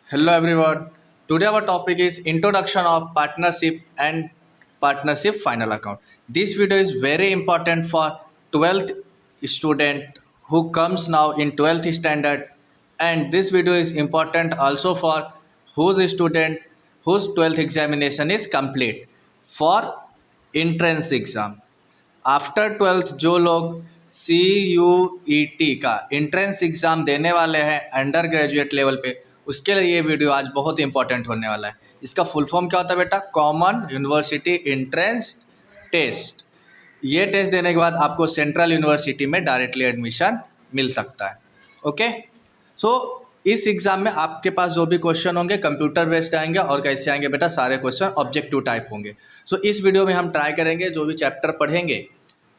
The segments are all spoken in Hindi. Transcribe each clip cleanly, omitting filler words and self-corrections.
Hello everyone. Today our topic is introduction of partnership and partnership final account. This video is very important for 12th student who comes now in 12th standard, and this video is important also for whose student whose 12th examination is complete for entrance exam. After twelfth जो लोग CUET का एंट्रेंस एग्ज़ाम देने वाले हैं अंडर ग्रेजुएट लेवल पे, उसके लिए ये वीडियो आज बहुत इंपॉर्टेंट होने वाला है। इसका फुल फॉर्म क्या होता है बेटा? Common university entrance test. ये टेस्ट देने के बाद आपको सेंट्रल यूनिवर्सिटी में डायरेक्टली एडमिशन मिल सकता है। ओके, सो इस एग्ज़ाम में आपके पास जो भी क्वेश्चन होंगे कंप्यूटर बेस्ड आएंगे। और कैसे आएंगे बेटा? सारे क्वेश्चन ऑब्जेक्टिव टाइप होंगे। सो इस वीडियो में हम ट्राई करेंगे जो भी चैप्टर पढ़ेंगे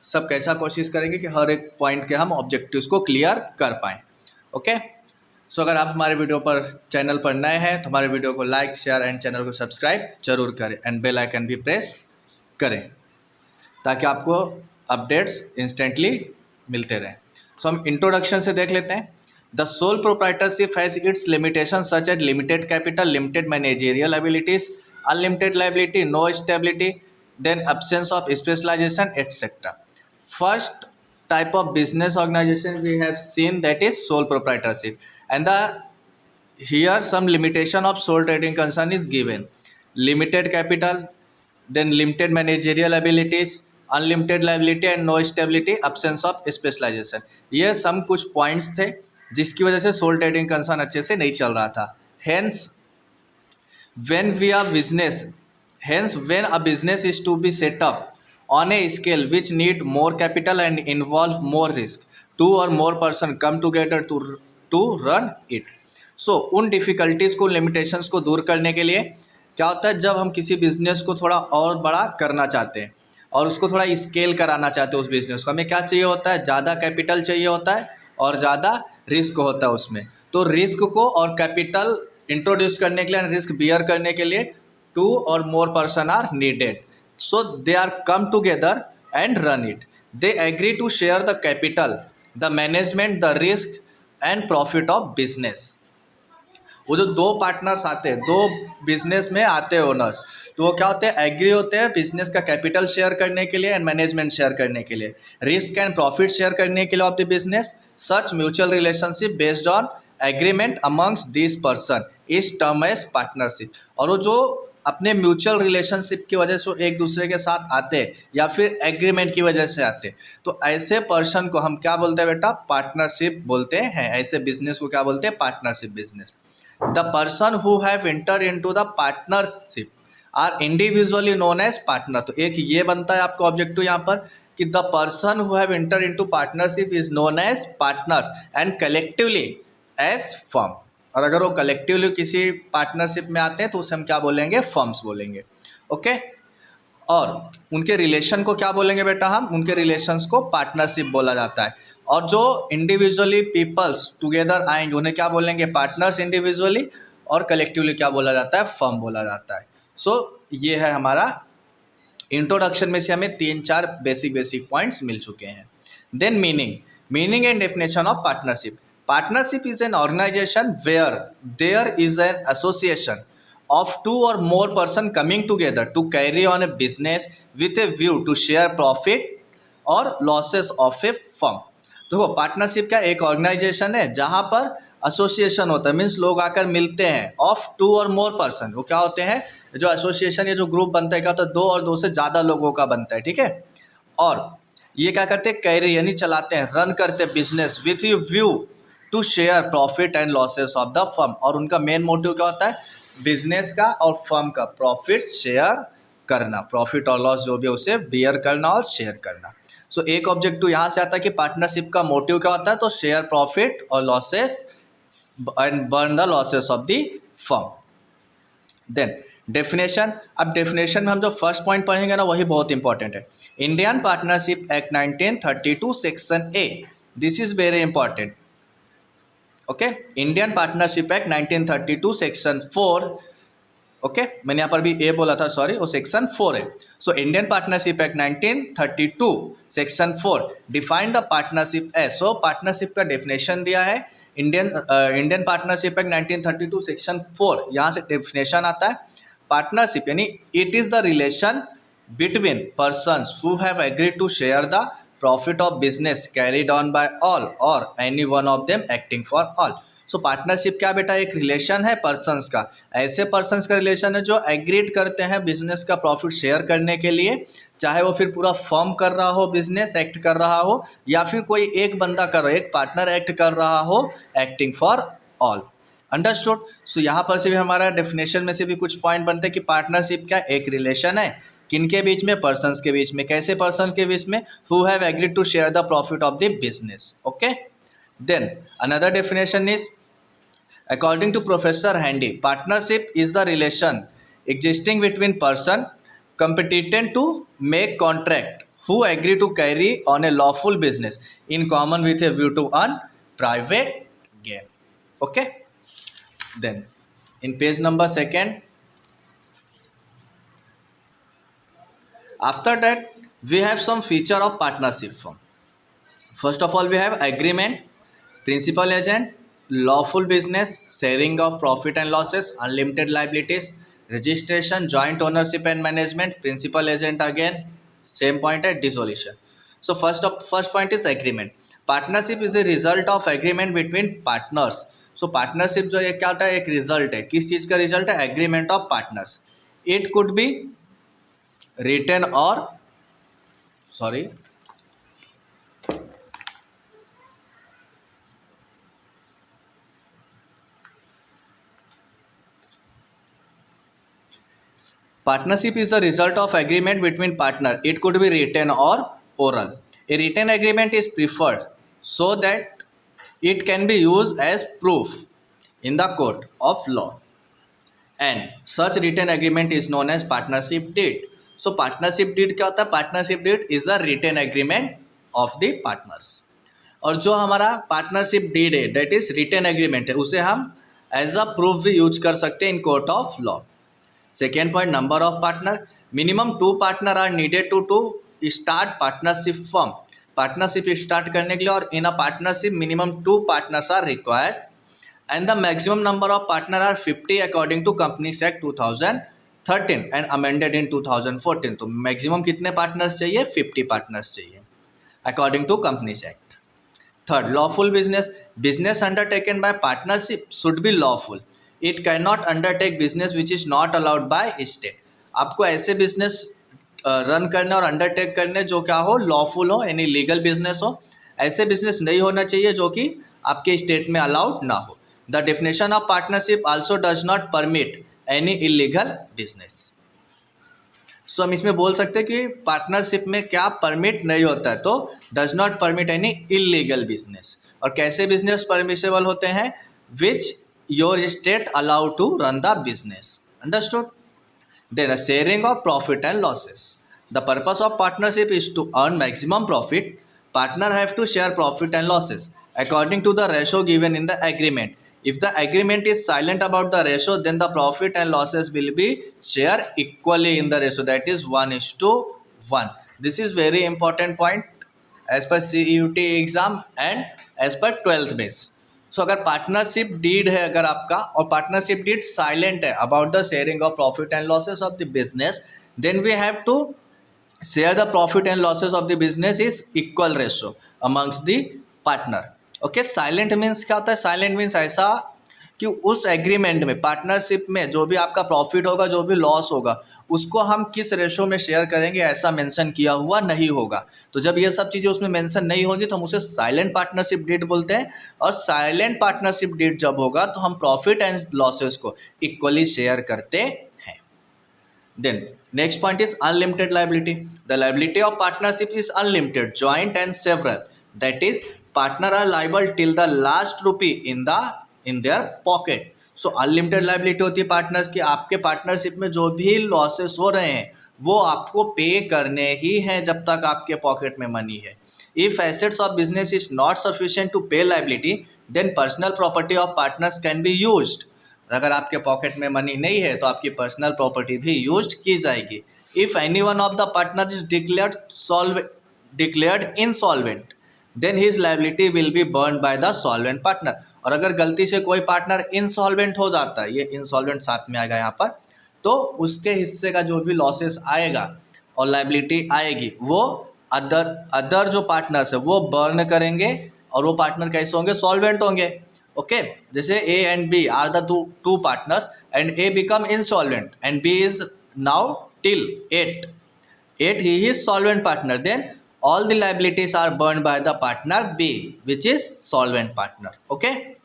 सब कैसा कोशिश करेंगे कि हर एक पॉइंट के हम ऑब्जेक्टिव्स को क्लियर कर पाएँ। ओके, सो अगर आप हमारे वीडियो पर चैनल पर नए हैं तो हमारे वीडियो को लाइक शेयर एंड चैनल को सब्सक्राइब जरूर करें एंड बेल आइकन भी प्रेस करें ताकि आपको अपडेट्स इंस्टेंटली मिलते रहें। सो हम इंट्रोडक्शन से देख लेते हैं। The sole proprietorship has its limitation such as limited capital, limited managerial abilities, unlimited liability, no stability, then absence of specialization, etc. First type of business organization we have seen that is sole proprietorship, and here some limitation of sole trading concern is given: limited capital, then limited managerial abilities, unlimited liability and no stability, absence of specialization। ये some कुछ पॉइंट्स थे जिसकी वजह से सोल ट्रेडिंग कंसर्न अच्छे से नहीं चल रहा था। Hence when when a business is to be set up on a scale which need more capital and involve more risk, two or more person come together to run it। So उन डिफ़िकल्टीज़ को, लिमिटेशंस को दूर करने के लिए क्या होता है, जब हम किसी बिज़नेस को थोड़ा और बड़ा करना चाहते हैं और उसको थोड़ा स्केल कराना चाहते हैं, उस बिज़नेस को हमें क्या चाहिए होता है? ज़्यादा कैपिटल चाहिए होता है और ज़्यादा रिस्क होता है उसमें। तो रिस्क को और कैपिटल इंट्रोड्यूस करने के लिए, रिस्क बियर करने के लिए two or more person are needed, so they are come together and run it। They agree to share the capital, the management, the risk and profit of business। वो जो दो पार्टनर्स आते हैं, दो बिजनेस में आते हैं ओनर्स, तो वो क्या होते हैं? एग्री होते हैं बिजनेस का कैपिटल शेयर करने के लिए एंड मैनेजमेंट शेयर करने के लिए, रिस्क एंड प्रॉफिट शेयर करने के लिए of the business. Such mutual relationship based on agreement amongst this person is term as partnership. और वो जो अपने म्यूचुअल रिलेशनशिप की वजह से एक दूसरे के साथ आते या फिर एग्रीमेंट की वजह से आते, तो ऐसे पर्सन को हम क्या बोलते हैं बेटा? पार्टनरशिप बोलते हैं। ऐसे बिजनेस को क्या बोलते हैं? Partnership business. The person who have enter into the partnership are individually known as partner. तो एक ये बनता है आपका ऑब्जेक्टिव यहाँ पर कि the person who have enter into partnership is known as partners and collectively as firm. और अगर वो कलेक्टिवली किसी पार्टनरशिप में आते हैं तो उसे हम क्या बोलेंगे? फर्म्स बोलेंगे। ओके, और उनके रिलेशन को क्या बोलेंगे बेटा? हम उनके रिलेशंस को पार्टनरशिप बोला जाता है। और जो इंडिविजुअली पीपल्स टुगेदर आएंगे उन्हें क्या बोलेंगे? पार्टनर्स इंडिविजुअली, और कलेक्टिवली क्या बोला जाता है? फर्म बोला जाता है। सो ये है हमारा इंट्रोडक्शन में से हमें 3-4 बेसिक पॉइंट्स मिल चुके हैं। Then meaning and definition of partnership. Partnership is an organization where there is an association of two or more person coming together to carry on a business with a view to share profit or losses of a firm। देखो, पार्टनरशिप क्या एक ऑर्गेनाइजेशन है जहाँ पर एसोसिएशन होता है, मीन्स लोग आकर मिलते हैं, ऑफ टू और मोर पर्सन। वो क्या होते हैं? जो एसोसिएशन या जो ग्रुप बनता है क्या होता है? 2 और 2 से ज़्यादा लोगों का बनता है, ठीक है। और ये क्या करते हैं? कैरी यानी चलाते हैं, रन करते हैं business with view to share profit and losses of the firm. और उनका मेन मोटिव क्या होता है? बिजनेस का और फर्म का प्रॉफिट शेयर करना, प्रॉफिट और लॉस जो भी है उसे बियर करना और शेयर करना। सो एक ऑब्जेक्टिव यहाँ से आता है कि पार्टनरशिप का मोटिव क्या होता है? तो शेयर प्रॉफिट और losses and burn the losses of the firm. Then definition. अब डेफिनेशन में हम जो फर्स्ट पॉइंट पढ़ेंगे ना वही बहुत इंपॉर्टेंट है। Indian partnership act 1932 section A, this is very important. Okay, Indian partnership act 1932 section 4। Okay, मैंने यहाँ पर भी ए बोला था, सॉरी, वो सेक्शन 4 है। So Indian partnership act 1932 section 4 define the partnership as. So partnership का डेफिनेशन दिया है इंडियन पार्टनरशिप एक्ट 1932 सेक्शन 4, यहाँ से डेफिनेशन आता है पार्टनरशिप यानी it is the relation between persons who have agreed to share the profit of business carried on by all or any one of them acting for all. So partnership क्या बेटा, एक रिलेशन है पर्सन्स का, ऐसे पर्सन्स का रिलेशन है जो एग्रीड करते हैं बिजनेस का प्रॉफिट शेयर करने के लिए, चाहे वो फिर पूरा फर्म कर रहा हो, बिजनेस एक्ट कर रहा हो, या फिर कोई एक बंदा कर रहा हो, एक पार्टनर एक्ट कर रहा हो, एक्टिंग फॉर ऑल। अंडरस्टूड। सो यहाँ पर से भी हमारा डेफिनेशन में से भी कुछ पॉइंट बनते हैं कि पार्टनरशिप क्या एक रिलेशन है, किनके बीच में, पर्सन्स के बीच में। कैसे पर्सन्स के बीच में? Who have agreed to share the profit of the business. Okay, then another definition is according to Professor Handy, partnership is the relation existing between person competent to make contract who agree to carry on a lawful business in common with a view to earn private gain. Okay, then in page number 2, after that we have some feature of partnership firm. First of all, we have agreement, principal agent, lawful business, sharing of profit and losses, unlimited liabilities, registration, joint ownership and management, principal agent again, same point at dissolution. So first point is agreement. Partnership is a result of agreement between partners. So partnership जो ये क्या होता है, एक result है, किस चीज़ का result है? Agreement of partners. It could be written or partnership is the result of agreement between partner. It could be written or oral. A written agreement is preferred so that it can be used as proof in the court of law, and such written agreement is known as partnership deed. So partnership deed क्या होता है? Partnership deed is the written agreement of the partners. और जो हमारा पार्टनरशिप डीड है, दैट इज रिटन एग्रीमेंट है, उसे हम एज अ प्रूफ भी यूज कर सकते हैं in court of law. Second point, number of partner. Minimum 2 partner are needed to start partnership firm. Partnership start करने के लिए और in a partnership minimum 2 partners are required, and the maximum number of partner are 50 according to companies act 2013 and amended इन 2014। तो मैक्सिमम कितने पार्टनर्स चाहिए? 50 पार्टनर्स चाहिए according to companies act. Third, lawful business. Business undertaken by partnership should be lawful. It can not undertake business which is not allowed by state. आपको ऐसे बिजनेस रन करने और अंडरटेक करने जो क्या हो, लॉफुल हो, यानी लीगल बिजनेस हो। ऐसे बिजनेस नहीं होना चाहिए जो कि आपके स्टेट में अलाउड ना हो। The definition of partnership also does not permit any illegal business. So हम इसमें बोल सकते हैं कि पार्टनरशिप में क्या परमिट नहीं होता है, तो does not permit any illegal business. और कैसे बिजनेस परमिसेबल होते हैं? Which your state allow to run the business. Understood? Then sharing of profit and losses. The purpose of partnership is to earn maximum profit. Partner have to share profit and losses according to the ratio given in the agreement. If the agreement is silent about the ratio, then the profit and losses will be shared equally in the ratio, that is 1:1. This is very important point as per CUT exam and as per 12th base. So अगर पार्टनरशिप डीड है अगर आपका, और पार्टनरशिप डीड साइलेंट है about the sharing of profit and losses of the business, then we have to share the profit and losses of the business is equal ratio amongst the partner. Okay, silent means क्या होता है? साइलेंट मीन्स ऐसा कि उस एग्रीमेंट में, पार्टनरशिप में जो भी आपका प्रॉफिट होगा, जो भी लॉस होगा, उसको हम किस रेशो में शेयर करेंगे ऐसा मेंशन किया हुआ नहीं होगा। तो जब ये सब चीज़ें उसमें मेंशन नहीं होगी तो हम उसे साइलेंट पार्टनरशिप डीड बोलते हैं। और साइलेंट पार्टनरशिप डीड जब होगा तो हम प्रॉफिट एंड लॉसेस को इक्वली शेयर करते हैं। Then next point is unlimited liability. The liability of partnership is unlimited, joint and several, that is partner are liable till the last rupee in their pocket. So unlimited liability होती है पार्टनर्स की। आपके पार्टनरशिप में जो भी लॉसेस हो रहे हैं वो आपको पे करने ही हैं जब तक आपके पॉकेट में मनी है। If assets of business is not sufficient to pay liability, then personal property of partners can be used. अगर आपके पॉकेट में मनी नहीं है तो आपकी पर्सनल प्रॉपर्टी भी यूज की जाएगी। If any one of the partner is declared insolvent, then his liability will be borne by the solvent partner. और अगर गलती से कोई पार्टनर इंसॉल्वेंट हो जाता है, ये इंसॉल्वेंट साथ में आएगा यहाँ पर, तो उसके हिस्से का जो भी लॉसेस आएगा और लाइबिलिटी आएगी वो अदर जो पार्टनर्स है वो बर्न करेंगे, और वो पार्टनर कैसे होंगे, सॉल्वेंट होंगे। ओके, जैसे A and B are the two partners and A become insolvent and B is now till 8 he is solvent partner, then all the liabilities are borne by the partner B which is solvent partner. Okay,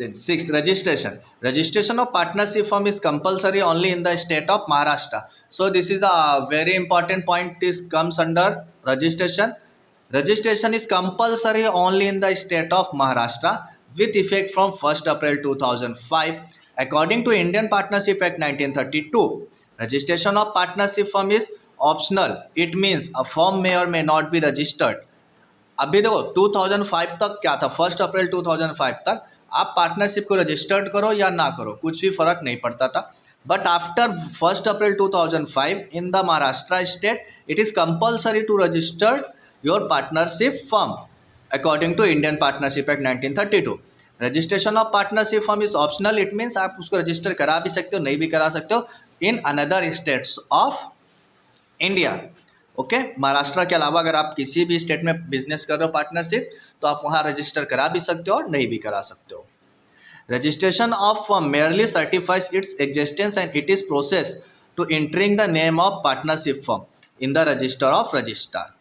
then sixth, registration of partnership firm is compulsory only in the state of Maharashtra. So this is a very important point, this comes under registration is compulsory only in the state of Maharashtra with effect from 1st April 2005 according to Indian Partnership Act 1932. Registration of partnership firm is optional. It means a firm may or may not be registered. अभी देखो 2005 तक क्या था, 1 अप्रैल 2005 तक आप पार्टनरशिप को रजिस्टर्ड करो या ना करो कुछ भी फर्क नहीं पड़ता था, but after 1 April 2005 in the Maharashtra state it is compulsory to registered your partnership firm according to Indian partnership act 1932. Registration of partnership firm is optional. It means आप उसको रजिस्टर करा भी सकते हो, नहीं भी करा सकते हो in another states of India. Okay, Maharashtra के अलावा अगर आप किसी भी स्टेट में बिजनेस कर रहे हो पार्टनरशिप, तो आप वहाँ रजिस्टर करा भी सकते हो और नहीं भी करा सकते हो. Registration of firm merely certifies its existence and it is process to entering the name of partnership firm in the register of registrar.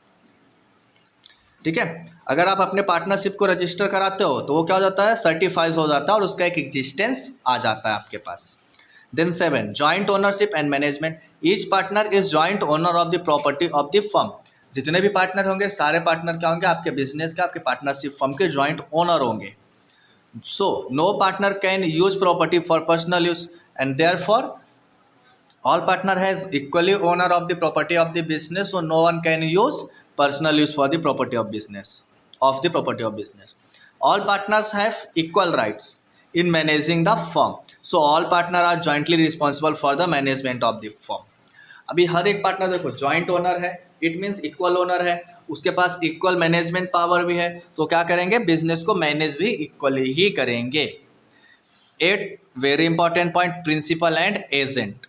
ठीक है, अगर आप अपने पार्टनरशिप को रजिस्टर कराते हो तो वो क्या हो जाता है, सर्टिफाइज हो जाता है और उसका एक एग्जिस्टेंस आ जाता है आपके पास. Then 7, joint ownership and management. Each partner is joint owner of the property of the firm. जितने भी पार्टनर होंगे सारे पार्टनर क्या होंगे, आपके बिजनेस के, आपके पार्टनरशिप फर्म के जॉइंट ओनर होंगे. So no partner can use property for personal use and therefore all partner has equally owner of the property of the business. So no one can use personal use for the property of business. All partners have equal rights in managing the firm. So all partner are jointly responsible for the management of the firm. अभी हर एक पार्टनर देखो जॉइंट ओनर है, इट मीन्स इक्वल ओनर है, उसके पास इक्वल मैनेजमेंट पावर भी है, तो क्या करेंगे, बिजनेस को मैनेज भी इक्वली ही करेंगे. 8, very important point, principal and agent.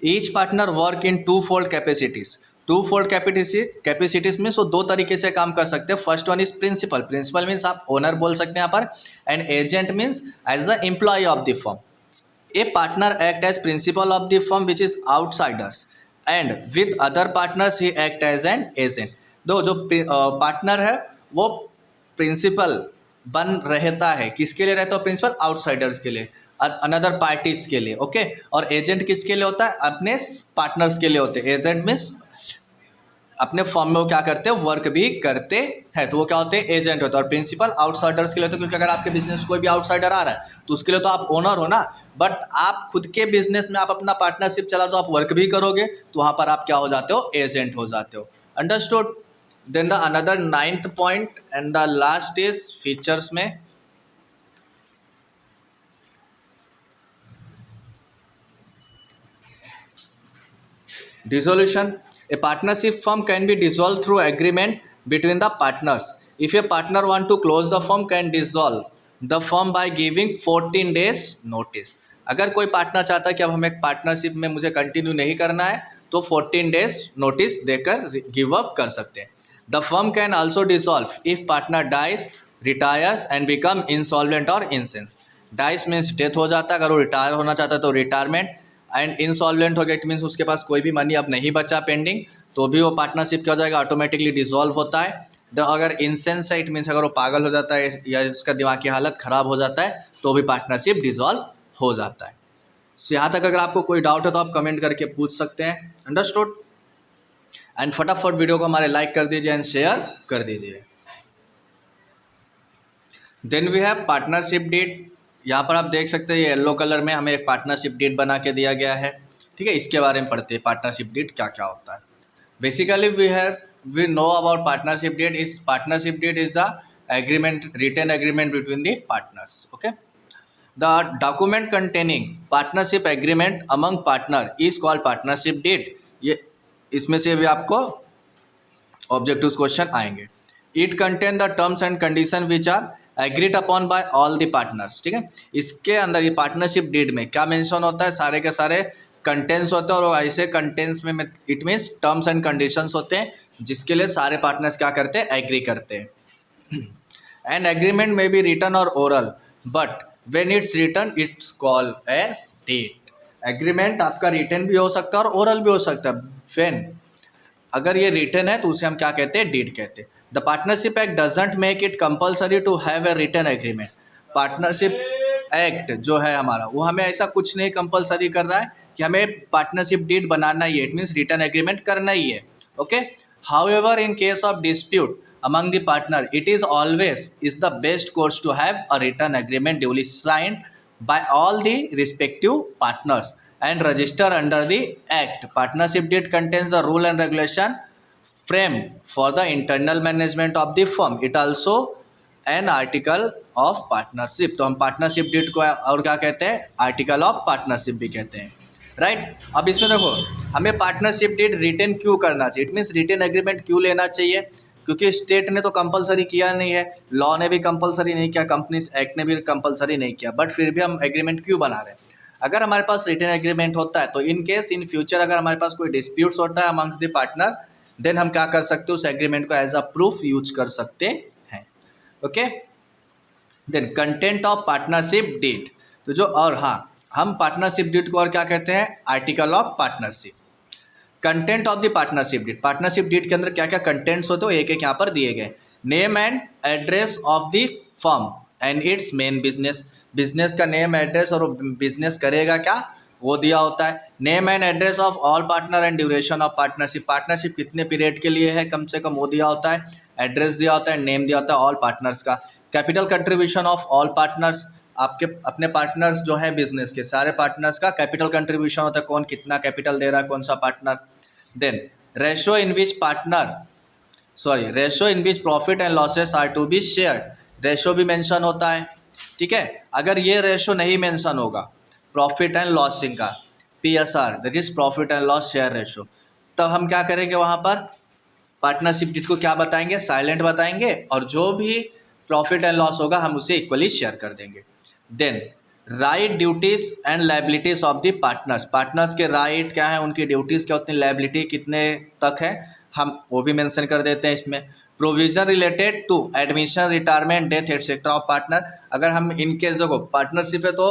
Each partner work in two fold capacities. Two fold capacities means वो दो तरीके से काम कर सकते हैं. First one is principal means आप ओनर बोल सकते हैं यहाँ पर, and agent means as the employ of the firm. A partner act as principal of the firm which is outsiders and with other partners he act as an agent. दो जो पार्टनर है वो प्रिंसिपल बन रहता है, किसके लिए रहता है प्रिंसिपल, आउटसाइडर्स के लिए, अनदर पार्टीज के लिए. ओके, और एजेंट किसके लिए होता है, अपने पार्टनर्स के लिए होते हैं. एजेंट मीन्स अपने फॉर्म में वो क्या करते हैं, वर्क भी करते हैं, तो वो क्या होते हैं, एजेंट होते हैं. और प्रिंसिपल आउटसाइडर्स के लिए होते हैं, क्योंकि अगर आपके बिजनेस कोई भी आउटसाइडर आ रहा है तो उसके लिए तो आप ओनर हो ना, बट आप खुद के बिजनेस में आप अपना पार्टनरशिप चला तो आप वर्क भी करोगे, तो वहाँ पर आप क्या हो जाते हो, एजेंट हो जाते हो. Understood. Then the another 9th point and the last is features में. Dissolution. A partnership firm can be dissolved through agreement between the partners. If a partner want to close the firm, can dissolve the firm by giving 14 days notice. अगर कोई पार्टनर चाहता है कि अब हमें पार्टनरशिप में मुझे कंटिन्यू नहीं करना है, तो 14 डेज नोटिस देकर गिव अप कर सकते हैं. The firm can also dissolve if partner dies, retires and become insolvent और इंसेंस. डाइज मीन्स डेथ हो जाता है, अगर वो रिटायर होना चाहता है तो रिटायरमेंट, एंड इंसॉल्वेंट हो गया इट मीन्स उसके पास कोई भी मनी अब नहीं बचा पेंडिंग, तो भी वो पार्टनरशिप क्या हो जाएगा, ऑटोमेटिकली डिसॉल्व होता है. अगर इंसेंस है इट मीन्स अगर वो पागल हो जाता है या उसका दिमाग की हालत ख़राब हो जाता है तो भी पार्टनरशिप डिसॉल्व हो जाता है. सो यहाँ तक अगर आपको कोई डाउट है तो आप कमेंट करके पूछ सकते हैं. अंडरस्टूड. एंड फटाफट वीडियो को हमारे लाइक कर दीजिए एंड शेयर कर दीजिए. Then we have partnership deed. यहाँ पर आप देख सकते हैं ये येलो कलर में हमें एक पार्टनरशिप डेट बना के दिया गया है. ठीक है, इसके बारे में पढ़ते हैं पार्टनरशिप डेट क्या क्या होता है. Basically we know about partnership deed. इस partnership deed is the agreement, written agreement between the partners. Okay, the document containing partnership agreement among partner is called partnership deed. ये इसमें से भी आपको ऑब्जेक्टिव क्वेश्चन आएंगे. It contain the terms and condition which are agreed upon by all the partners, ठीक है। इसके अंदर ये पार्टनरशिप डीड में क्या मेंशन होता है, सारे के सारे कंटेंट्स होते हैं, और ऐसे कंटेंट्स में it means terms and conditions होते हैं जिसके लिए सारे पार्टनर्स क्या करते हैं, एग्री करते हैं। एन एग्रीमेंट में बी रिटन और oral, but when it's written it's called as deed. Agreement आपका रिटन भी हो सकता है और ओरल भी हो सकता है। व्हेन अगर ये रिटन है तो उसे हम क्या कहते हैं, डीड कहते हैं। The partnership act doesn't make it compulsory to have a written agreement. Partnership act जो है हमारा, वो हमें ऐसा कुछ नहीं कंपलसरी कर रहा है कि हमें पार्टनरशिप डीड बनाना ही है, इट मीन्स रिटन एग्रीमेंट करना ही है, okay. However in case of dispute among the partner, it is always is the best course to have a written agreement duly signed by all the respective partners and register under the act. Partnership deed contains the rule and regulation frame for the internal management of the firm. It also an article of partnership. तो हम पार्टनरशिप डीड को और क्या कहते हैं, आर्टिकल ऑफ पार्टनरशिप भी कहते हैं, राइट। अब इसमें देखो हमें पार्टनरशिप डीड रिटन क्यों करना चाहिए, इट मीन्स रिटन एग्रीमेंट क्यों लेना चाहिए, क्योंकि स्टेट ने तो कंपलसरी किया नहीं है, लॉ ने भी कंपलसरी नहीं किया, कंपनीज एक्ट ने भी कंपलसरी नहीं किया, बट फिर भी हम एग्रीमेंट क्यों बना रहे हैं। अगर हमारे पास रिटन एग्रीमेंट होता है तो इन केस इन फ्यूचर अगर हमारे पास कोई डिस्प्यूट्स होता है अमंग्स द पार्टनर, देन हम क्या कर सकते हैं, उस एग्रीमेंट को एज अ प्रूफ यूज कर सकते हैं, okay. Then content of partnership deed, तो जो और हाँ हम पार्टनरशिप डीड को और क्या कहते हैं, article of partnership. Content of the partnership deed, partnership deed के अंदर क्या क्या कंटेंट्स होते हैं एक एक यहाँ पर दिए गए। Name and address of the firm and it's main business, business का नेम एड्रेस और बिजनेस करेगा क्या वो दिया होता है। Name and address of all partner and duration of partnership, partnership कितने पीरियड के लिए है कम से कम वो दिया होता है, एड्रेस दिया होता है, नेम दिया होता है ऑल पार्टनर्स का। Capital contribution of all partners, आपके अपने पार्टनर्स जो है बिजनेस के सारे पार्टनर्स का कैपिटल कंट्रीब्यूशन होता है, कौन कितना कैपिटल दे रहा है कौन सा partner. Then ratio in which ratio in which profit and losses are to be share, ratio भी मेंशन होता है, ठीक है। अगर ये रेशो नहीं मेंशन होगा प्रॉफिट एंड लॉसिंग का, PSR that is profit and loss share ratio, तब हम क्या करेंगे वहाँ पर पार्टनरशिप डीड को क्या बताएंगे, साइलेंट बताएंगे, और जो भी प्रॉफिट एंड लॉस होगा हम उसे इक्वली शेयर कर देंगे। Then right duties and liabilities of the partners, partners के राइट क्या है, उनकी ड्यूटीज़ क्या होती हैं, लाइबिलिटी कितने तक है हम वो भी मेंशन कर देते हैं इसमें। Provision related to admission retirement death etcetera of partner, अगर हम इनकेस देखो पार्टनरशिप है तो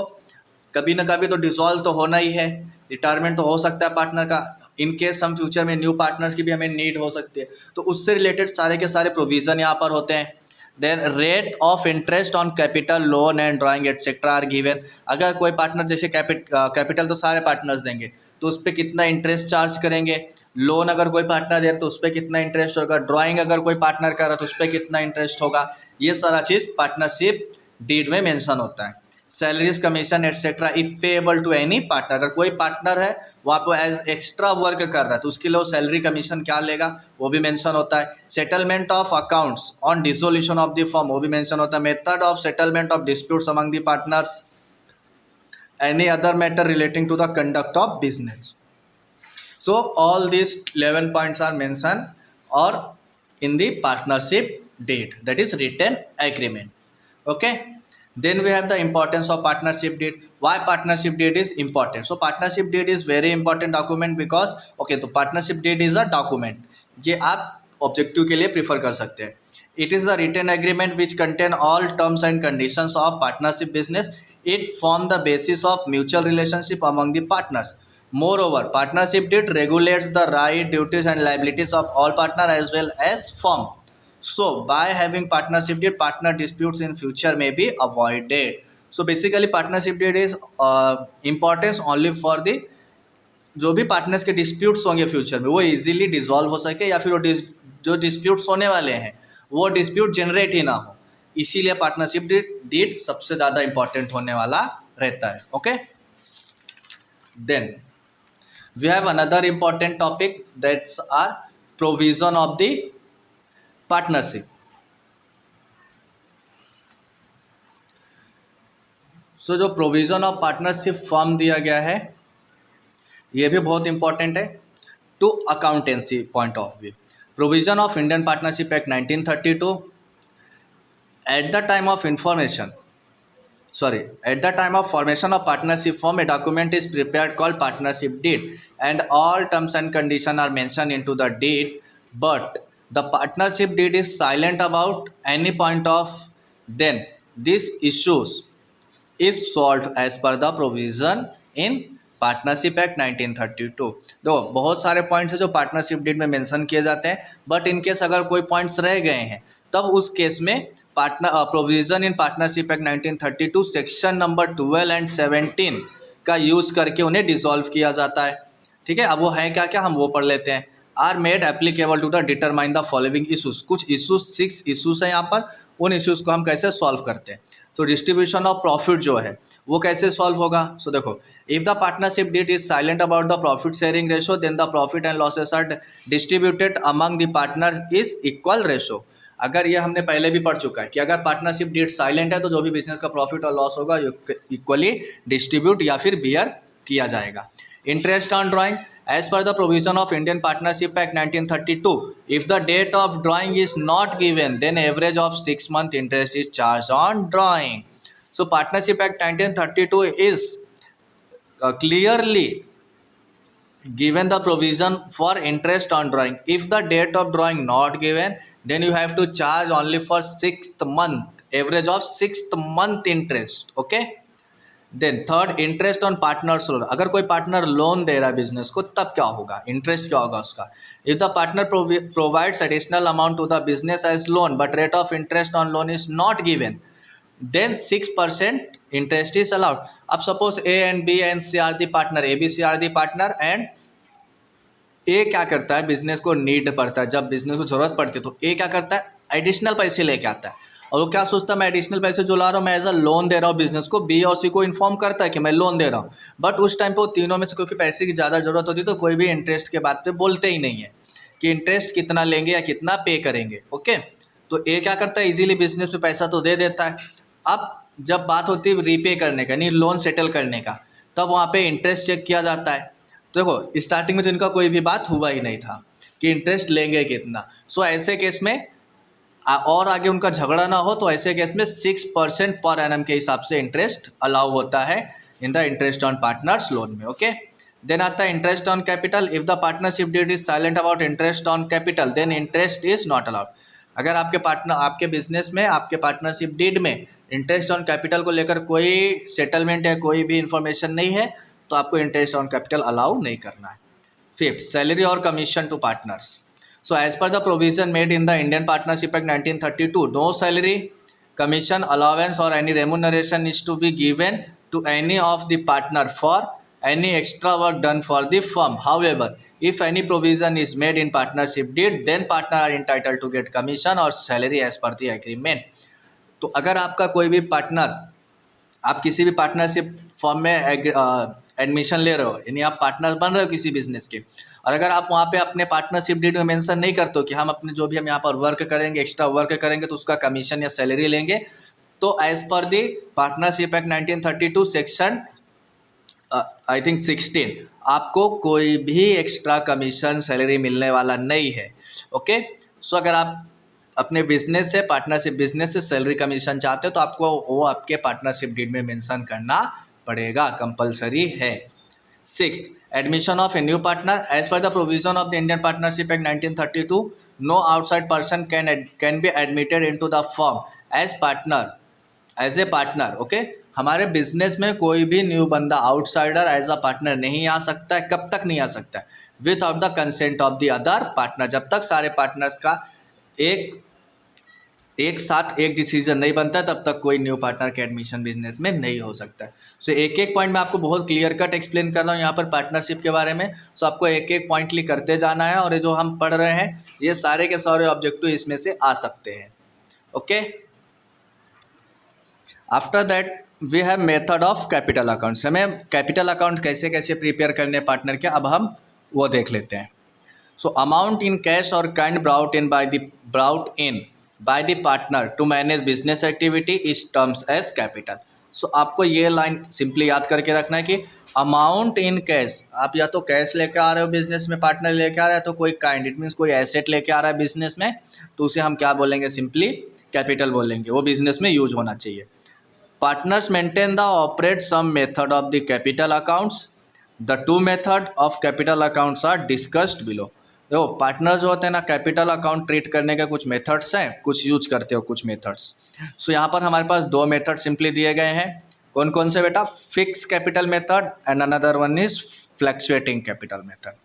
कभी ना कभी तो डिसॉल्व तो होना ही है, रिटायरमेंट तो हो सकता है पार्टनर का, इनकेस हम फ्यूचर में न्यू पार्टनर्स की भी हमें नीड हो सकती है, तो उससे रिलेटेड सारे के सारे प्रोविज़न यहाँ पर होते हैं। Then rate of interest on capital loan and drawing etcetera are given, अगर कोई पार्टनर जैसे कैपिटल तो सारे पार्टनर्स देंगे तो उस पर कितना इंटरेस्ट चार्ज करेंगे, लोन अगर कोई पार्टनर दे रहा तो उस पर कितना इंटरेस्ट होगा, ड्राइंग अगर कोई पार्टनर कर रहा तो उस पर कितना इंटरेस्ट होगा, ये सारा चीज़ पार्टनरशिप डीड में मेंशन होता है। Salaries commission etcetera if payable to any partner, अगर कोई पार्टनर है वहाँ पर एज एक्स्ट्रा वर्क कर रहा है तो उसके लिए वो सैलरी कमीशन क्या लेगा वो भी मेंशन होता है। Settlement of accounts on dissolution of the firm वो भी मेंशन होता है। Method of settlement of disputes among the partners, any other matter relating to the conduct of business. So all these 11 points are mentioned or in the partnership deed, that is written agreement, okay. Then we have the importance of partnership deed. Why partnership deed is important? So partnership deed is very important document because okay, तो partnership deed is a document, ये आप ऑब्जेक्टिव के लिए प्रीफर कर सकते हैं। It is a written agreement which contain all terms and conditions of partnership business. It form the basis of mutual relationship among the partners. Moreover, partnership deed regulates the right, duties and liabilities of all partner as well as firm. So by having partnership deed, partner disputes in future may be avoided. So basically partnership deed is importance only for the जो भी पार्टनर्स के डिस्प्यूट्स होंगे फ्यूचर में वो इजीली डिसॉल्व हो सके, या फिर वो जो डिस्प्यूट्स होने वाले हैं वो डिस्प्यूट जनरेट ही ना हो, इसीलिए पार्टनरशिप डीड सबसे ज़्यादा इंपॉर्टेंट होने वाला रहता है, okay. Then we have another important topic, that's our provision of the partnership. So जो प्रोविज़न ऑफ पार्टनरशिप फॉर्म दिया गया है ये भी बहुत इंपॉर्टेंट है to accountancy point of view. Provision of Indian partnership act 1932, at the time of information sorry at the time of formation of partnership firm, a document is prepared called partnership deed, and all terms and conditions are mentioned into the deed, but the partnership deed is silent about any point of then these issues is solved as per the provision in partnership act 1932। देखो बहुत सारे पॉइंट्स हैं जो पार्टनरशिप डीड में मेंशन किए जाते हैं, बट इनकेस अगर कोई पॉइंट्स रह गए हैं तब उस केस में partner provision in partnership act 1932 section number 12 and 17 का यूज़ करके उन्हें डिसॉल्व किया जाता है। ठीक है, अब वो है क्या क्या हम वो पढ़ लेते हैं। Are made applicable to the determine the following issues, कुछ इशूज़ 6 इशूज़ हैं यहाँ पर, उन इशूज़ को हम कैसे सॉल्व करते हैं। तो डिस्ट्रीब्यूशन ऑफ प्रॉफिट जो है वो कैसे सॉल्व होगा। सो देखो, if the partnership deed is silent about the profit sharing ratio, then the profit and losses are distributed among the partner is equal ratio. अगर ये हमने पहले भी पढ़ चुका है कि अगर पार्टनरशिप डीड साइलेंट है तो जो भी बिजनेस का प्रॉफिट और लॉस होगा इक्वली डिस्ट्रीब्यूट या फिर बियर किया जाएगा। Interest on drawing, as per the provision of Indian Partnership Act 1932, if the date of drawing is not given, then average of 6 month interest is charged on drawing. So Partnership Act 1932 is clearly given the provision for interest on drawing. If the date of drawing not given, then you have to charge only for 6th month, average of 6th month interest. Okay. Then third, interest on partners loan. अगर कोई पार्टनर लोन दे रहा है बिजनेस को तब क्या होगा, इंटरेस्ट क्या होगा उसका। If the partner provides additional amount to the business as loan but rate of interest on loan is not given, then 6% interest is allowed. अब suppose A and B and C are the partner, A B C are the partner, and A क्या करता है, बिजनेस को नीड पड़ता है, जब बिजनेस को जरूरत पड़ती है तो ए क्या करता है, एडिशनल पैसे लेके आता है। और वो क्या सोचता है, मैं एडिशनल पैसे जो ला रहा हूँ मैं एज अ लोन दे रहा हूँ बिजनेस को। बी और सी को इन्फॉर्म करता है कि मैं लोन दे रहा हूँ, बट उस टाइम पे वो तीनों में से क्योंकि पैसे की ज़्यादा ज़रूरत होती है तो कोई भी इंटरेस्ट के बात पे बोलते ही नहीं है कि इंटरेस्ट कितना लेंगे या कितना पे करेंगे। ओके, तो ए क्या करता है, इजीली बिजनेस में पैसा तो दे देता है। अब जब बात होती है रीपे करने का, यानी लोन सेटल करने का, तब वहाँ पे इंटरेस्ट चेक किया जाता है। तो देखो स्टार्टिंग में तो इनका कोई भी बात हुआ ही नहीं था कि इंटरेस्ट लेंगे कितना। सो ऐसे केस में और आगे उनका झगड़ा ना हो तो ऐसे केस में 6% पर एनम के हिसाब से इंटरेस्ट अलाउ होता है in the interest on partners loan में। ओके, देन आता है interest on capital. If the partnership deed is silent about interest on capital, then interest is not allowed. अगर आपके पार्टनर, आपके बिजनेस में, आपके पार्टनरशिप डीड में इंटरेस्ट ऑन कैपिटल को लेकर कोई सेटलमेंट है, कोई भी इंफॉर्मेशन नहीं है, तो आपको इंटरेस्ट ऑन कैपिटल अलाउ नहीं करना है। फिफ्थ, सैलरी और commission to partners. So as per the provision made in the Indian Partnership Act 1932, no salary, commission, allowance or any remuneration is to be given to any of the partner for any extra work done for the firm. However, if any provision is made in partnership deed, then partner are entitled to get commission or salary as per the agreement. तो अगर आपका कोई भी पार्टनर, आप किसी भी पार्टनरशिप फॉर्म में एडमिशन ले रहे हो, यानी आप पार्टनर बन रहे हो किसी बिजनेस के, और अगर आप वहाँ पे अपने पार्टनरशिप डीड में मेंशन नहीं करते हो कि हम अपने जो भी हम यहाँ पर वर्क करेंगे, एक्स्ट्रा वर्क करेंगे तो उसका कमीशन या सैलरी लेंगे, तो as per the partnership act 1932 section I think 16, आपको कोई भी एक्स्ट्रा कमीशन सैलरी मिलने वाला नहीं है। ओके, सो अगर आप अपने बिजनेस से, पार्टनरशिप बिजनेस से सैलरी कमीशन चाहते हो तो आपको वो आपके पार्टनरशिप डीड में मेंशन करना पड़ेगा, कंपलसरी है। Sixth, admission of a new partner. As per the provision of the Indian Partnership Act 1932, no outside person can be admitted into the firm as a partner. Okay, हमारे बिजनेस में कोई भी न्यू बंदा आउटसाइडर एज अ पार्टनर नहीं आ सकता है। कब तक नहीं आ सकता है? Without the consent of the other partner. जब तक सारे पार्टनर्स का एक साथ एक डिसीजन नहीं बनता तब तक कोई न्यू पार्टनर के एडमिशन बिजनेस में नहीं हो सकता है। सो एक एक पॉइंट मैं आपको बहुत क्लियर कट एक्सप्लेन कर रहा हूँ यहाँ पर पार्टनरशिप के बारे में। सो आपको एक एक पॉइंटली करते जाना है, और ये जो हम पढ़ रहे हैं ये सारे के सारे ऑब्जेक्टिव इसमें से आ सकते हैं। Okay, after that we have method of capital accounts. हमें कैपिटल अकाउंट कैसे कैसे प्रिपेयर करने पार्टनर के, अब हम वो देख लेते हैं। सो अमाउंट इन कैश और kind brought in by the partner to manage business activity is terms as capital. सो आपको ये लाइन सिंपली याद करके रखना है कि अमाउंट इन कैश, आप या तो कैश लेके आ रहे हो बिजनेस में, पार्टनर लेके आ रहा है, तो कोई काइंड, इट मीन्स कोई एसेट लेके आ रहा है बिजनेस में, तो उसे हम क्या बोलेंगे, सिंपली कैपिटल बोलेंगे, वो बिजनेस में यूज होना चाहिए। Partners maintain the operate some method of the capital accounts, the two method of capital accounts are discussed below. देखो पार्टनर जो होते हैं ना, कैपिटल अकाउंट ट्रीट करने के कुछ मेथड्स हैं, कुछ यूज करते हो कुछ मेथड्स। सो यहाँ पर हमारे पास दो मेथड सिंपली दिए गए हैं, कौन कौन से बेटा, fix capital method and another one is fluctuating capital method.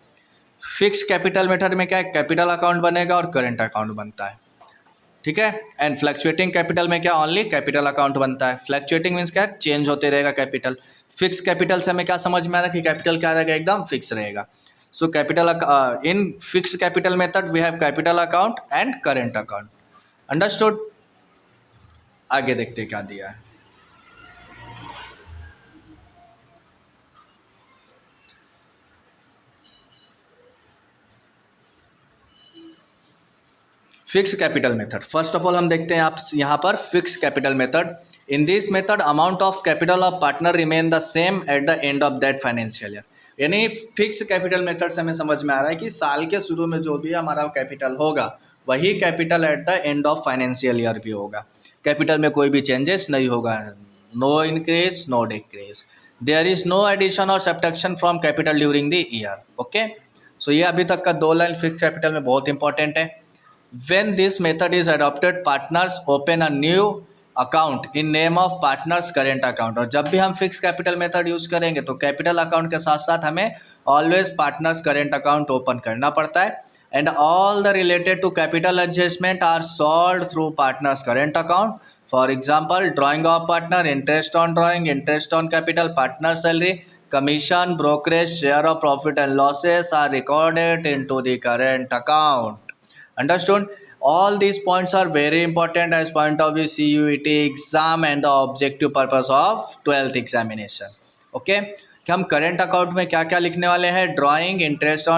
Fix capital method में क्या है, कैपिटल अकाउंट बनेगा और करेंट अकाउंट बनता है, ठीक है। एंड फ्लक्चुएटिंग कैपिटल में क्या, ओनली कैपिटल अकाउंट बनता है। फ्लक्चुएटिंग मीन्स क्या, चेंज होते रहेगा कैपिटल। फिक्स कैपिटल से हमें क्या समझ में आ रहा है कि कैपिटल क्या रहेगा, एकदम फिक्स रहेगा। So capital in fix capital method we have capital account and current account. Understood. आगे देखते हैं क्या दिया है। Fix capital method, first of all हम देखते हैं आप यहाँ पर fix capital method. In this method amount of capital of partner remain the same at the end of that financial year. यानी फिक्स कैपिटल मेथड से हमें समझ में आ रहा है कि साल के शुरू में जो भी हमारा कैपिटल होगा वही capital at the end of financial year भी होगा। कैपिटल में कोई भी चेंजेस नहीं होगा, no increase no decrease, there is no addition और subtraction from capital during the year. Okay, so ये अभी तक का दो लाइन फिक्स कैपिटल में बहुत इंपॉर्टेंट है। When this method is adopted, partners open a new account in name of partners current account। और जब भी हम फिक्स कैपिटल मेथड यूज करेंगे तो कैपिटल अकाउंट के साथ साथ हमें always partners current account open करना पड़ता है। And all the related to capital adjustment are solved through partners current account. For example, drawing of partner, interest on drawing, interest on capital, partner salary, commission, brokerage, share of profit and losses are recorded into the current account. Understood? All these points are very important as point of view CUET exam and the objective purpose of 12th examination. Okay? कि हम करेंट अकाउंट में क्या क्या लिखने वाले हैं, drawing, interest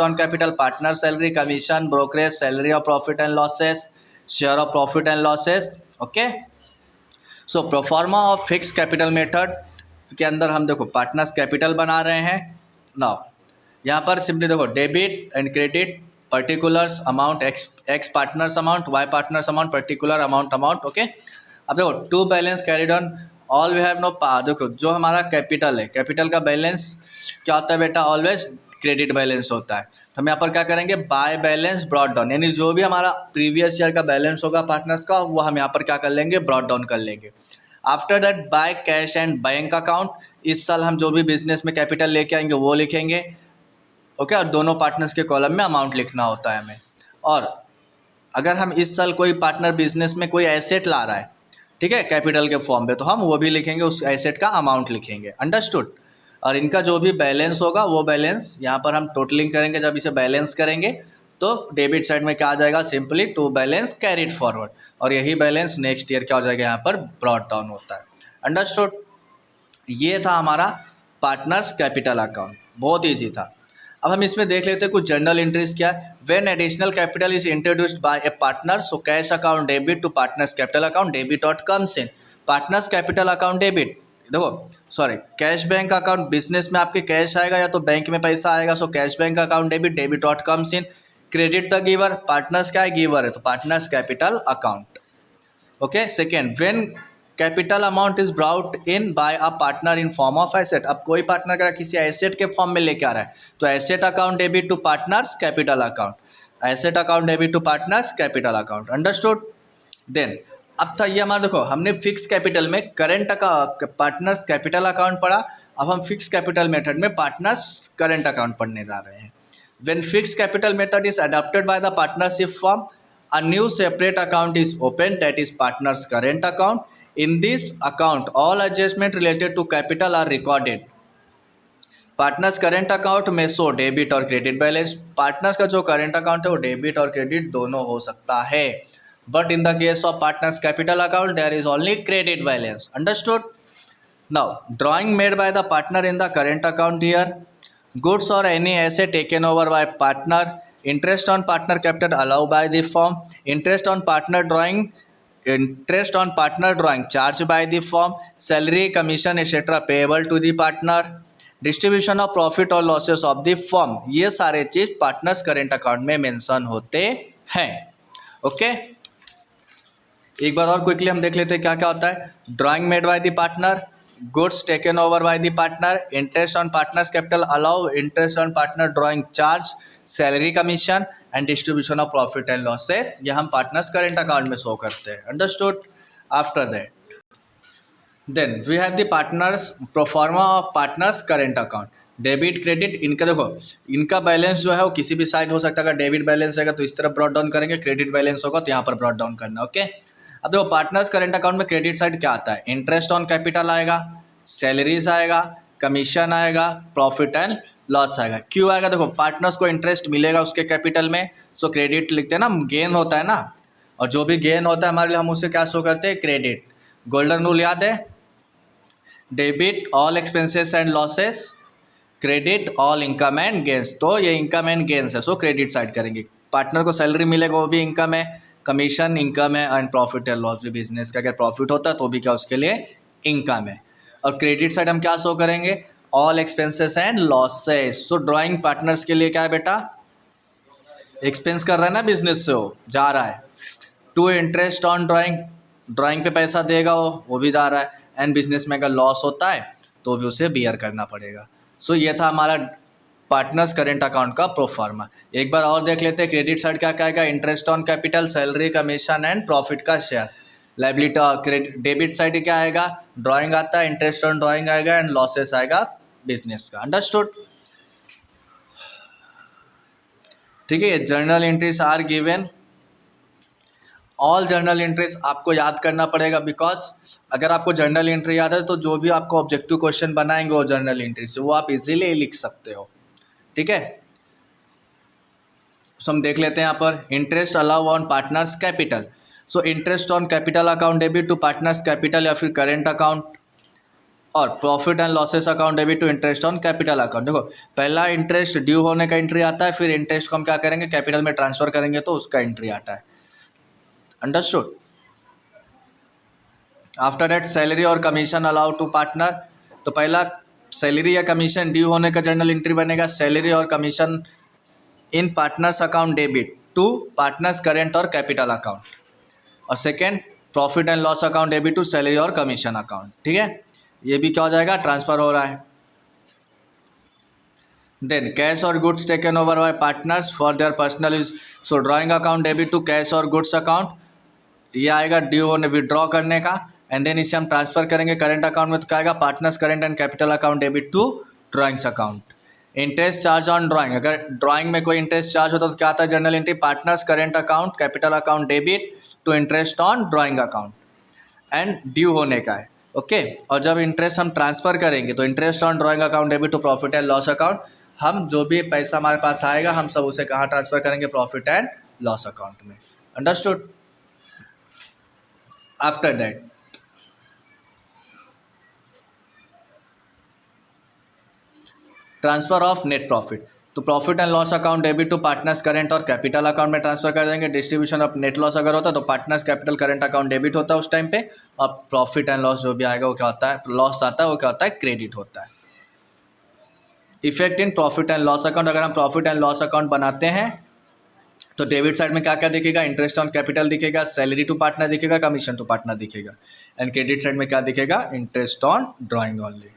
on capital, partner salary, commission, brokerage, salary of profit and losses, share of profit and losses. Okay, so proforma of fix capital method के अंदर हम देखो पार्टनर्स कैपिटल बना रहे हैं। नाउ यहाँ पर सिंपली देखो debit and credit, particulars amount, X partners amount, Y partners amount, particular amount okay. अब देखो to balance carried on, all we have no देखो जो हमारा कैपिटल है, कैपिटल का बैलेंस क्या होता है बेटा, ऑलवेज क्रेडिट बैलेंस होता है। तो हम यहाँ पर क्या करेंगे, बाय बैलेंस ब्रॉट डाउन, यानी जो भी हमारा प्रीवियस ईयर का बैलेंस होगा पार्टनर्स का वो हम यहाँ पर क्या कर लेंगे, ब्रॉट डाउन कर लेंगे। After that by cash and bank account, इस साल हम जो भी बिजनेस में कैपिटल लेके आएंगे वो लिखेंगे। ओके, और दोनों पार्टनर्स के कॉलम में अमाउंट लिखना होता है हमें। और अगर हम इस साल कोई पार्टनर बिजनेस में कोई एसेट ला रहा है, ठीक है, कैपिटल के फॉर्म पे, तो हम वो भी लिखेंगे, उस एसेट का अमाउंट लिखेंगे। अंडरस्टूड। और इनका जो भी बैलेंस होगा वो बैलेंस यहाँ पर हम टोटलिंग करेंगे। जब इसे बैलेंस करेंगे तो डेबिट साइड में क्या आ जाएगा, simply to balance carried forward, और यही बैलेंस नेक्स्ट ईयर क्या हो जाएगा, यहाँ पर ब्रॉट डाउन होता है। अंडरस्टूड। ये था हमारा पार्टनर्स कैपिटल अकाउंट, बहुत ईजी था। अब हम इसमें देख लेते हैं कुछ जनरल एंट्रीज क्या है। When additional capital is introduced by a partner, so cash account debit to partners capital account debit dot comes in. Partners capital account debit, देखो sorry, cash bank account, business में आपके कैश आएगा या तो बैंक में पैसा आएगा, so cash bank account debit debit dot comes in. Credit the giver, partners क्या है, गिवर है, तो partners capital account. Okay, second, when capital amount is brought in by a partner in form of asset. अब कोई पार्टनर अगर किसी एसेट के फॉर्म में लेके आ रहा है तो asset account debit to partners capital account, asset account debit to partners capital account. Understood. Then अब था ये हमारा, देखो हमने फिक्स कैपिटल में करेंट पार्टनर्स कैपिटल अकाउंट पढ़ा, अब हम फिक्स कैपिटल मेथड में पार्टनर्स करेंट अकाउंट पढ़ने जा रहे हैं। When fix capital method is adopted by the partnership form, a new separate account is open, that is partners current account. In this account, all adjustment related to capital are recorded. Partners current account में show डेबिट और क्रेडिट बैलेंस। पार्टनर्स का जो करंट अकाउंट है वो डेबिट और क्रेडिट दोनों हो सकता है, but in the case of partners capital account there is only credit balance. Understood. Now drawing made by the partner in the current account year, goods और any asset taken over by partner, interest on partner capital allow by the firm, interest on partner drawing interest on partner drawing charged by the firm, salary, commission etc payable to the partner, distribution of profit or losses of the firm, ये सारे चीज पार्टनर्स करेंट अकाउंट में मेंशन होते हैं। ओके, एक बार और क्विकली हम देख लेते हैं क्या क्या होता है। Drawing made by the partner, goods taken over by the partner, interest on partners capital allow, interest on partner drawing charge, salary commission and distribution of profit and losses, ये हम पार्टनर्स करेंट अकाउंट में शो करते हैं। Understood? After that then we have the partners proforma of partners current account, debit credit. इनका देखो, इनका बैलेंस जो है वो किसी भी साइड हो सकता है। अगर डेबिट बैलेंस रहेगा तो इस तरफ ब्रॉट डाउन करेंगे, क्रेडिट बैलेंस होगा तो यहाँ पर ब्रॉट डाउन करना। ओके, अब देखो पार्टनर्स करेंट अकाउंट में क्रेडिट साइड क्या आता है, इंटरेस्ट ऑन कैपिटल आएगा, सैलरीज आएगा, कमीशन आएगा, प्रॉफिट एंड लॉस आएगा। क्यों आएगा? देखो पार्टनर्स को इंटरेस्ट मिलेगा उसके कैपिटल में, सो क्रेडिट लिखते हैं ना, गेन होता है ना, और जो भी गेन होता है हमारे लिए हम उसे क्या शो करते हैं, क्रेडिट। गोल्डन रूल याद है, debit all expenses and losses, credit all income and gains. तो ये इनकम एंड गेंस है, सो क्रेडिट साइड करेंगे। पार्टनर को सैलरी मिलेगा वो भी इनकम है, कमीशन इनकम है, एंड प्रॉफिट एंड लॉस भी बिजनेस का अगर प्रॉफिट होता है तो भी क्या उसके लिए इनकम है। और क्रेडिट साइड हम क्या शो करेंगे, all expenses and losses. So drawing partners के लिए क्या है बेटा, एक्सपेंस कर रहा है ना, बिजनेस से वो जा रहा है। To interest on drawing, drawing पे पैसा देगा वो भी जा रहा है, एंड बिजनेस में अगर लॉस होता है तो भी उसे बियर करना पड़ेगा। सो ये था हमारा पार्टनर्स करेंट अकाउंट का प्रोफार्मा। एक बार और देख लेते हैं, क्रेडिट साइड क्या क्या आएगा, interest on capital, salary, commission and profit का share. Liability credit, debit side क्या आएगा, ड्राइंग आता है, इंटरेस्ट ऑन ड्राइंग आएगा, एंड लॉसेस आएगा बिजनेस का। अंडरस्टूड? ठीक है, journal entries are given, all journal entries आपको याद करना पड़ेगा, बिकॉज अगर आपको जर्नल एंट्री याद है तो जो भी आपको ऑब्जेक्टिव क्वेश्चन बनाएंगे वो जर्नल एंट्री से वो आप इजीली लिख सकते हो। ठीक है, सो हम देख लेते हैं यहाँ पर, interest allow on partners capital. So interest on capital account debit to partners capital या फिर करेंट अकाउंट, और profit and losses account debit to interest on capital account. देखो पहला इंटरेस्ट ड्यू होने का एंट्री आता है, फिर इंटरेस्ट को हम क्या करेंगे, कैपिटल में ट्रांसफर करेंगे तो उसका एंट्री आता है। अंडरस्टूड? आफ्टर दैट सैलरी और कमीशन अलाउ टू पार्टनर, तो पहला सैलरी या कमीशन ड्यू होने का जर्नल एंट्री बनेगा, सैलरी और commission in partners account debit to partners current और कैपिटल अकाउंट, और second profit and loss account debit to salary और कमीशन अकाउंट। ठीक है, ये भी क्या हो जाएगा, ट्रांसफर हो रहा है। देन कैश और goods taken over by partners for their personal use, so drawing account debit to cash और गुड्स अकाउंट, ये आएगा ड्यू होने विड्रॉ करने का, एंड देन इसे हम ट्रांसफर करेंगे करेंट अकाउंट में, तो क्या आएगा, partners current and capital account debit to drawings account. Interest charge on drawing, अगर ड्राइंग में कोई इंटरेस्ट चार्ज होता है तो क्या आता है, journal entry partners current account capital account debit to interest on drawing account, and due होने का है। ओके, और जब इंटरेस्ट हम ट्रांसफर करेंगे तो interest on drawing account debit to profit and loss account, हम जो भी पैसा हमारे पास आएगा हम सब उसे कहाँ ट्रांसफर करेंगे, प्रॉफिट एंड लॉस अकाउंट में। Understood? After that transfer of net profit, तो profit and loss account debit to partners current और कैपिटल अकाउंट में ट्रांसफर कर देंगे। डिस्ट्रीब्यूशन ऑफ नेट लॉस अगर होता है तो partners capital current account debit होता है उस टाइम पे, और प्रॉफिट एंड लॉस जो भी आएगा वो क्या होता है, लॉस आता है वो क्या होता है, क्रेडिट होता है। Effect in profit and loss account, अगर हम प्रॉफिट एंड लॉस अकाउंट बनाते हैं तो डेबिट साइड में क्या क्या दिखेगा, इंटरेस्ट ऑन कैपिटल दिखेगा, सैलरी टू पार्टनर दिखेगा, कमीशन टू पार्टनर दिखेगा, एंड क्रेडिट साइड में क्या दिखेगा, interest on drawing only.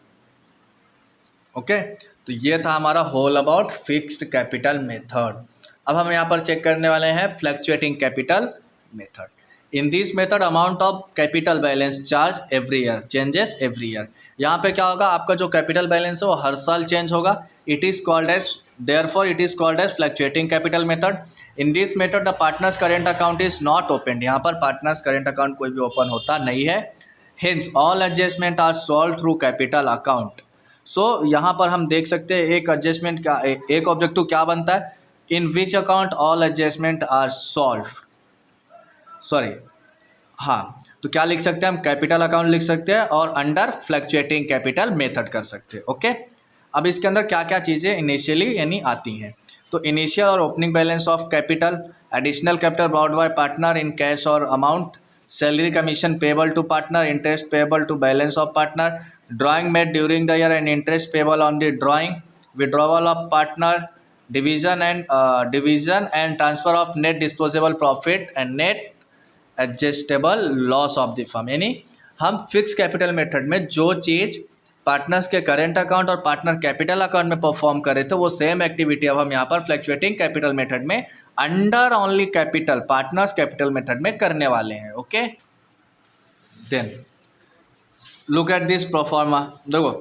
Okay, तो ये था हमारा whole about fixed capital method. अब हम यहाँ पर चेक करने वाले हैं fluctuating capital method. In this method amount of capital balance charge every year changes every year. यहाँ पे क्या होगा, आपका जो कैपिटल बैलेंस है वो हर साल चेंज होगा। It is called as therefore it is called as fluctuating capital method. In this method the partners current account is not opened, यहाँ पर partners current account कोई भी ओपन होता नहीं है। Hence all adjustment are solved through capital account. So यहाँ पर हम देख सकते हैं एक एडजस्टमेंट का एक ऑब्जेक्टिव क्या बनता है, in which account all adjustment are solved, sorry हाँ, तो क्या लिख सकते हैं हम, कैपिटल अकाउंट लिख सकते हैं और अंडर फ्लक्चुएटिंग कैपिटल मेथड कर सकते हैं। ओके, अब इसके अंदर क्या क्या चीज़ें इनिशियली यानी आती हैं, तो इनिशियल और opening balance of capital, additional capital brought by partner in cash और amount, salary commission payable to partner, interest payable to balance of partner, drawing made during the year and interest payable on the drawing, withdrawal of partner, division and transfer of net disposable profit and net adjustable loss of the firm. यानी हम फिक्स कैपिटल मेथड में जो चीज़ पार्टनर्स के करेंट अकाउंट और पार्टनर कैपिटल अकाउंट में परफॉर्म करे थे वो सेम एक्टिविटी अब हम यहाँ पर फ्लक्चुएटिंग कैपिटल मेथड में under only capital partners capital method में करने वाले हैं। Okay, then look at this proforma. देखो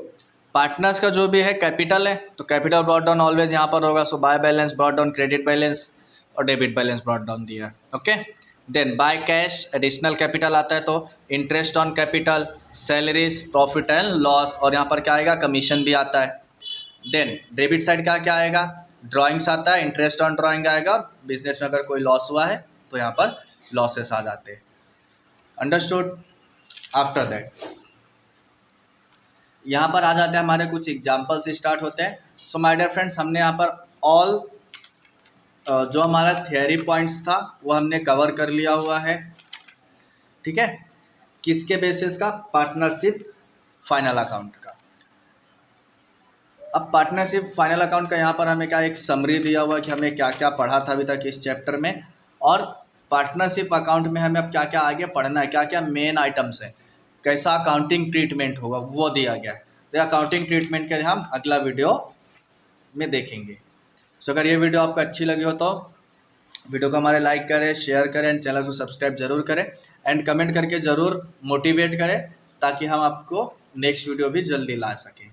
पार्टनर्स का जो भी है कैपिटल है तो कैपिटल ब्रॉट डाउन ऑलवेज यहाँ पर होगा। So by balance brought down, credit balance और डेबिट बैलेंस ब्रॉट डाउन दिया है। Okay, then by cash additional capital आता है तो interest on capital, salaries, profit and loss, और यहाँ पर क्या आएगा कमीशन भी आता है। देन डेबिट साइड का क्या आएगा, ड्राइंग्स आता है, इंटरेस्ट ऑन ड्राइंग आएगा, बिजनेस में अगर कोई लॉस हुआ है तो यहाँ पर लॉसेस आ जाते हैं। अंडरस्टूड। आफ्टर दैट यहाँ पर आ जाते हैं हमारे कुछ एग्जाम्पल्स स्टार्ट होते हैं। सो माय डियर फ्रेंड्स, हमने यहाँ पर ऑल जो हमारा थियरी पॉइंट्स था वो हमने कवर कर लिया हुआ है। ठीक है, किसके बेसिस का, पार्टनरशिप फाइनल अकाउंट का। अब पार्टनरशिप फाइनल अकाउंट का यहाँ पर हमें क्या एक समरी दिया हुआ है कि हमें क्या क्या पढ़ा था अभी तक इस चैप्टर में, और पार्टनरशिप अकाउंट में हमें अब क्या क्या आगे पढ़ना है, क्या क्या मेन आइटम्स हैं, कैसा अकाउंटिंग ट्रीटमेंट होगा वो दिया गया है। तो अकाउंटिंग ट्रीटमेंट के लिए हम अगला वीडियो में देखेंगे। सो अगर ये वीडियो आपको अच्छी लगी हो तो वीडियो को हमारे लाइक करें, शेयर करें एंड चैनल को सब्सक्राइब जरूर करें एंड कमेंट करके ज़रूर मोटिवेट करें ताकि हम आपको नेक्स्ट वीडियो भी जल्दी ला सकें।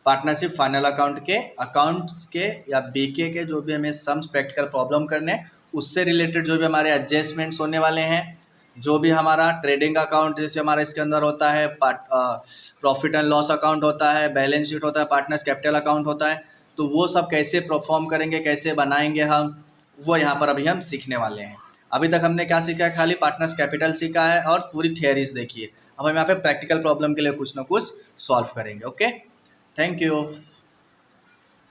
पार्टनरशिप फाइनल अकाउंट के अकाउंट्स के या बीके के जो भी हमें सम्स प्रैक्टिकल प्रॉब्लम करने उससे रिलेटेड जो भी हमारे एडजस्टमेंट्स होने वाले हैं, जो भी हमारा ट्रेडिंग अकाउंट जैसे हमारा इसके अंदर होता है, प्रॉफिट एंड लॉस अकाउंट होता है, बैलेंस शीट होता है, पार्टनर्स कैपिटल अकाउंट होता है, तो वो सब कैसे परफॉर्म करेंगे, कैसे बनाएंगे हम, वो यहाँ पर अभी हम सीखने वाले हैं। अभी तक हमने क्या सीखा है, खाली पार्टनर्स कैपिटल सीखा है और पूरी थियरीज देखी है। अब हम यहाँ पे प्रैक्टिकल प्रॉब्लम के लिए कुछ ना कुछ सॉल्व करेंगे। Okay, thank you.